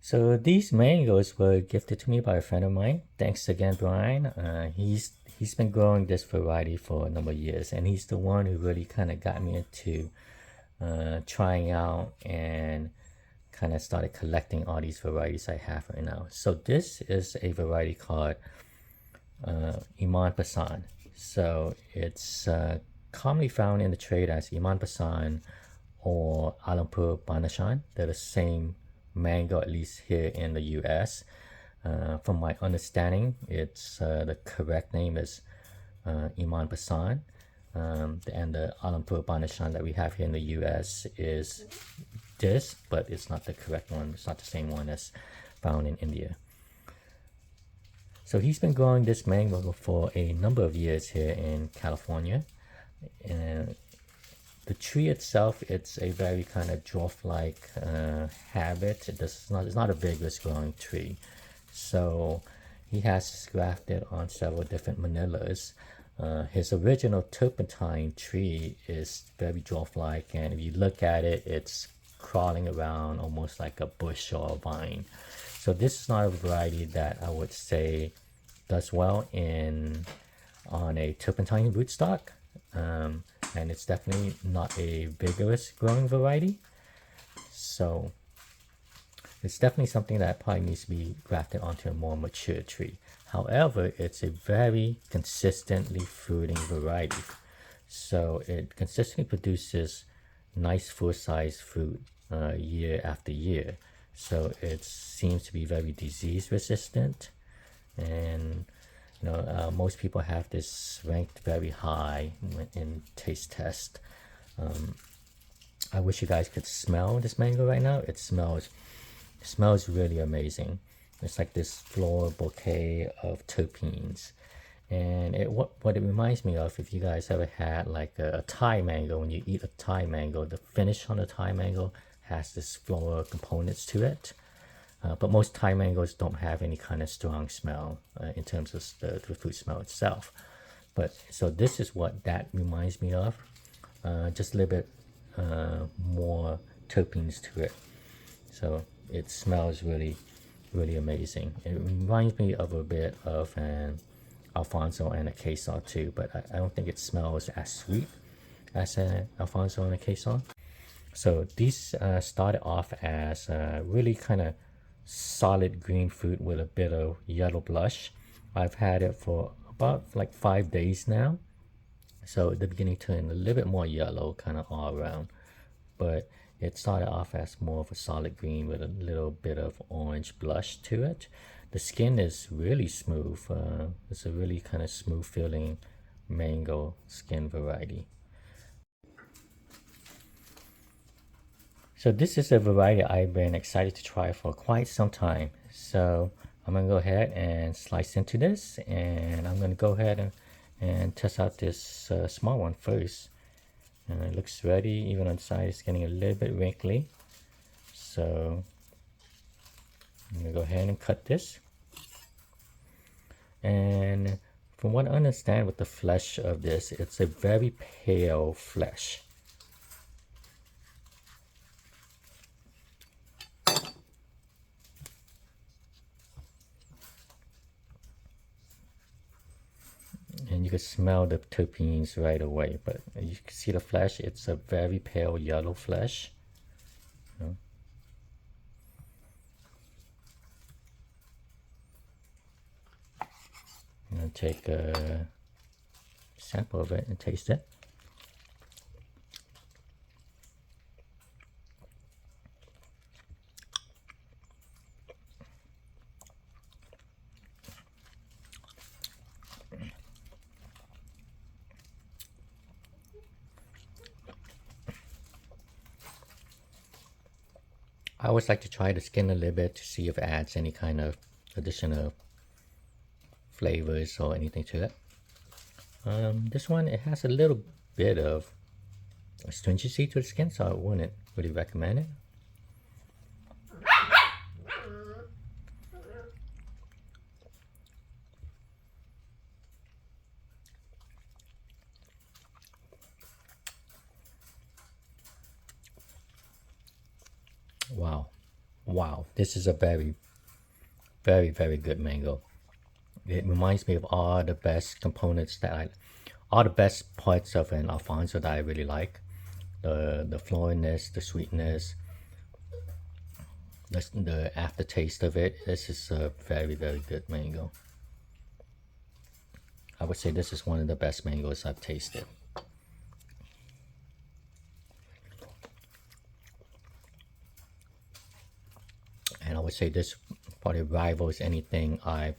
So these mangoes were gifted to me by a friend of mine. Thanks again, Brian. He's been growing this variety for a number of years, and he's the one who really kind of got me into trying out and kind of started collecting all these varieties I have right now. So this is a variety called Imam Pasand. So it's commonly found in the trade as Imam Pasand or Alampur Banashan. They're the same mango, at least here in the US. From my understanding, it's the correct name is Imam Pasand. And the Alampur Banashan that we have here in the US is this, but it's not the correct one. It's not the same one as found in India. So he's been growing this mango for a number of years here in California. And the tree itself, it's a very kind of dwarf-like habit. It's not a vigorous growing tree. So he has grafted on several different manillas. His original turpentine tree is very dwarf-like, and if you look at it, it's crawling around almost like a bush or a vine. So this is not a variety that I would say does well on a turpentine rootstock. And it's definitely not a vigorous growing variety. So it's definitely something that probably needs to be grafted onto a more mature tree. However, it's a very consistently fruiting variety. So it consistently produces nice full-size fruit year after year. So it seems to be very disease resistant, and most people have this ranked very high in taste test. I wish you guys could smell this mango right now. It smells really amazing. It's like this floral bouquet of terpenes. And what it reminds me of, if you guys ever had like a Thai mango, when you eat a Thai mango, the finish on the Thai mango has this floral components to it. But most Thai mangoes don't have any kind of strong smell in terms of the fruit smell itself. But so this is what that reminds me of. Just a little bit more terpenes to it. So it smells really, really amazing. It reminds me of a bit of an Alfonso and a Queso too, but I don't think it smells as sweet as an Alfonso and a Queso. So these started off as really kind of solid green fruit with a bit of yellow blush. I've had it for about like 5 days now. So at the beginning turned a little bit more yellow kind of all around. But it started off as more of a solid green with a little bit of orange blush to it. The skin is really smooth. It's a really kind of smooth feeling mango skin variety. So this is a variety I've been excited to try for quite some time. So I'm going to go ahead and slice into this, and I'm going to go ahead and test out this small one first. And it looks ready, even on the side it's getting a little bit wrinkly. So I'm going to go ahead and cut this. And from what I understand with the flesh of this, it's a very pale flesh. And you can smell the terpenes right away, but you can see the flesh, it's a very pale yellow flesh. I'm going to take a sample of it and taste it. I always like to try the skin a little bit to see if it adds any kind of additional flavors or anything to it. This one, it has a little bit of astringency to the skin, so I wouldn't really recommend it. Wow, Wow, this is a very, very, very good mango. It reminds me of all the best components all the best parts of an Alfonso that I really like. The floralness, the sweetness, the aftertaste of it. This is a very, very good mango. I would say this is one of the best mangoes I've tasted. And I would say this probably rivals anything I've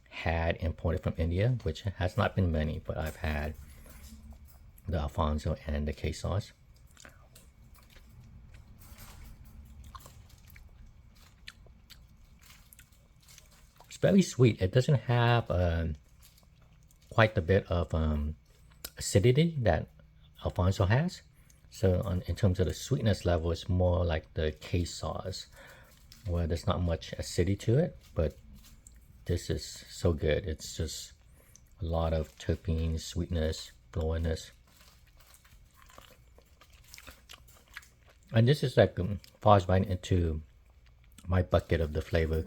had imported from India, which has not been many, but I've had the Alfonso and the quesos. It's very sweet. It doesn't have quite a bit of acidity that Alfonso has. So in terms of the sweetness level, it's more like the quesos, where there's not much acidity to it, but this is so good. It's just a lot of terpenes, sweetness, floralness. And this is like falls right into my bucket of the flavor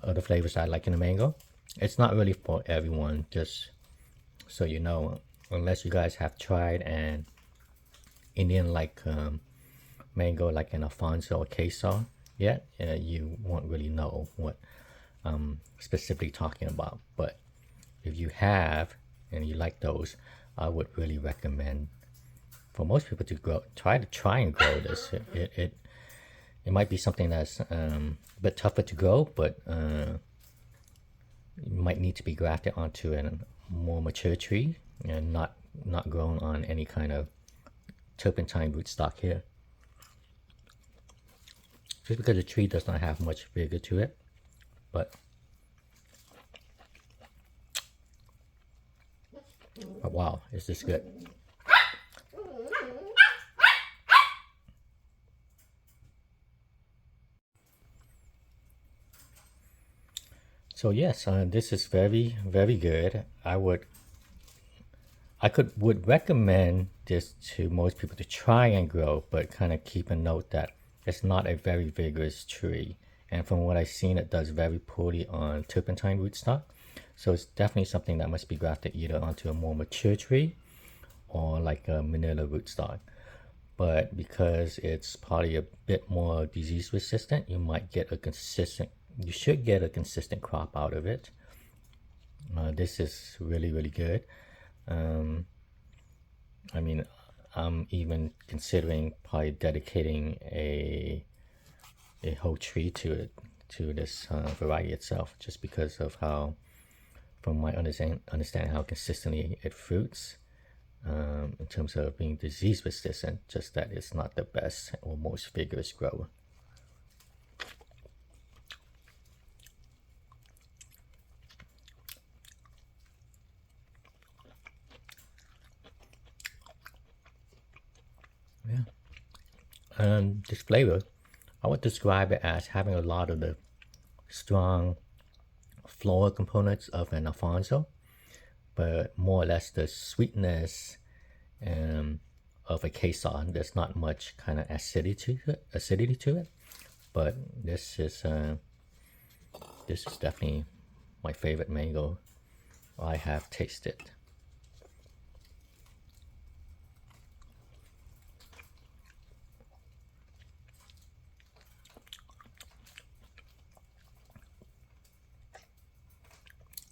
of the flavors I like in the mango. It's not really for everyone, just so you know, unless you guys have tried an Indian like mango like an Alfonso or queso yet, you won't really know what I'm specifically talking about. But if you have and you like those, I would really recommend for most people to try and grow this. It might be something that's a bit tougher to grow, but you might need to be grafted onto a more mature tree and not grown on any kind of turpentine rootstock here. Just because the tree does not have much vigor to it, but wow, is this good? So yes, this is very, very good. I would recommend this to most people to try and grow, but kind of keep a note that it's not a very vigorous tree. And from what I've seen, it does very poorly on turpentine rootstock. So it's definitely something that must be grafted either onto a more mature tree or like a manila rootstock. But because it's probably a bit more disease resistant, you should get a consistent crop out of it. This is really, really good. I mean, I'm even considering probably dedicating a whole tree to this variety itself, just because of how, from my understanding how consistently it fruits. In terms of being disease resistant, just that it's not the best or most vigorous grower. Yeah. This flavor, I would describe it as having a lot of the strong floral components of an Alfonso, but more or less the sweetness of a queso. There's not much kind of acidity to it, but this is definitely my favorite mango I have tasted.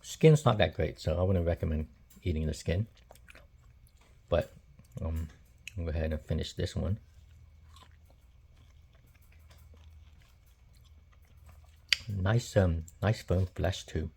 Skin's not that great, so I wouldn't recommend eating the skin. But I'll go ahead and finish this one. Nice, nice firm flesh too.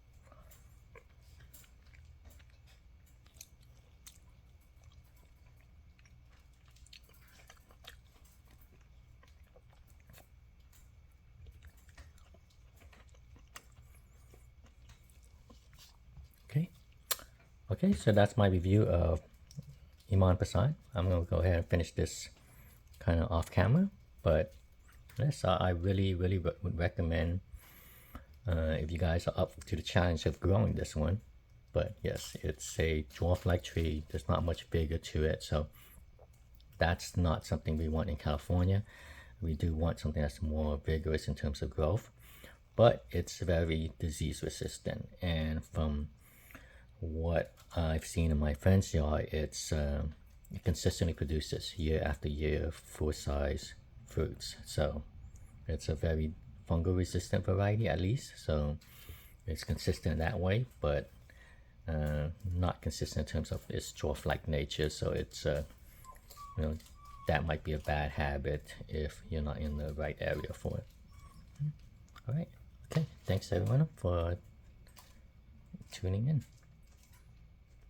Okay, so that's my review of Imam Pasand. I'm gonna go ahead and finish this kind of off camera, but yes, I really, really would recommend if you guys are up to the challenge of growing this one. But yes, it's a dwarf-like tree. There's not much vigor to it, so that's not something we want in California. We do want something that's more vigorous in terms of growth, but it's very disease resistant. And from what I've seen in my friend's yard, it consistently produces year after year full size fruits. So it's a very fungal resistant variety, at least. So it's consistent that way, but not consistent in terms of its dwarf like nature. So it's you know, that might be a bad habit if you're not in the right area for it. All right. Okay. Thanks everyone for tuning in.